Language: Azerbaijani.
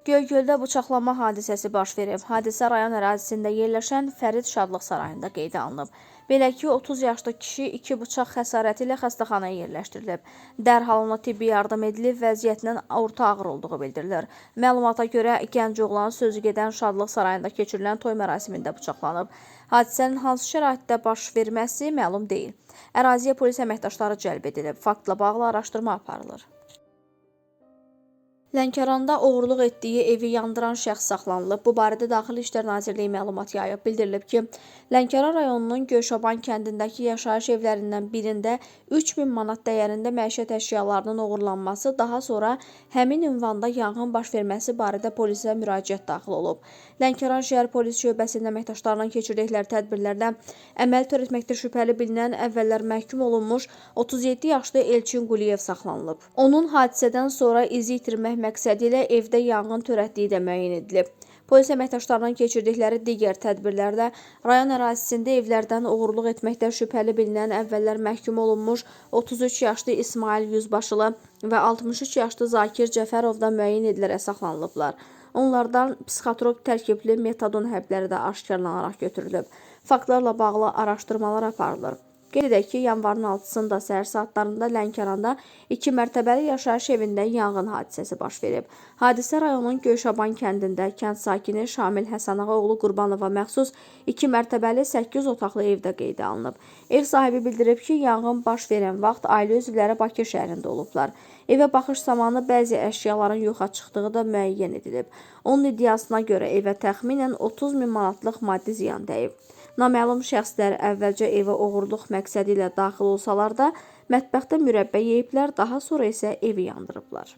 Göygöldə bıçaqlanma hadisəsi baş verib. Hadisə rayon ərazisində yerləşən Fərid Şadlıq sarayında qeydə alınıb. Belə ki, 30 yaşlı kişi 2 bıçaq xəsarəti ilə xəstəxanaya yerləşdirilib. Dərhal ona tibbi yardım edilib, vəziyyətinin orta ağır olduğu bildirilir. Məlumata görə gənc oğlan sözügedən Şadlıq sarayında keçirilən toy mərasimində bıçaqlanıb. Hadisənin hansı şəraitdə baş verməsi məlum deyil. Əraziyə polis əməkdaşları cəlb edilib. Faktla bağlı araşdırma aparılır. Lənkəranda oğurluq etdiyi evi yandıran şəxs saxlanılıb. Bu barədə Daxili İşlər Nazirliyi məlumat yayıb. Bildirilib ki, Lənkəran rayonunun Göyşaban kəndindəki yaşayış evlərindən birində 3000 manat dəyərində məişət əşyalarının oğurlanması, daha sonra həmin ünvanda yanğın baş verməsi barədə polisə müraciət daxil olub. Lənkəran şəhər polis şöbəsinin əməkdaşlarının keçirdikləri tədbirlərdə əməl törətməkdə şübhəli bilinən əvvəllər məhkum olunmuş 37 yaşlı Elçin Quliyev saxlanılıb. Onun hadisədən sonra izi itirmək məqsədi ilə evdə yanğın törətdiyi də müəyyən edilib. Polis əməkdaşlarının keçirdikləri digər tədbirlərdə rayon ərazisində evlərdən oğurluq etməkdə şübhəli bilinən əvvəllər məhkum olunmuş 33 yaşlı İsmail Yüzbaşılı və 63 yaşlı Zakir Cəfərov da müəyyən edilərək saxlanılıblar. Onlardan psixotrop tərkibli metadon həbləri də aşkarlanaraq götürülüb. Faktlarla bağlı araşdırmalar aparılır. Qeyd edək ki, yanvarın 6-sında səhər saatlarında Lənkəranda 2 mərtəbəli yaşayış evində yanğın hadisəsi baş verib. Hadisə rayonun Göyşaban kəndində kənd sakini Şamil Həsənağa oğlu Qurbanova məxsus 2 mərtəbəli 8 otaqlı evdə qeydə alınıb. Ev sahibi bildirib ki, yanğın baş verən vaxt ailə üzvləri Bakı şəhərində olublar. Evə baxış zamanı bəzi əşyaların yoxa çıxdığı da müəyyən edilib. Onun iddiasına görə evə təxminən 30 min manatlıq maddi ziyan dəyib. Naməlum şəxslər əvvəlcə evə oğurluq məqsədi ilə daxil olsalar da, mətbəxdə mürəbbə yeyiblər, daha sonra isə evi yandırıblar.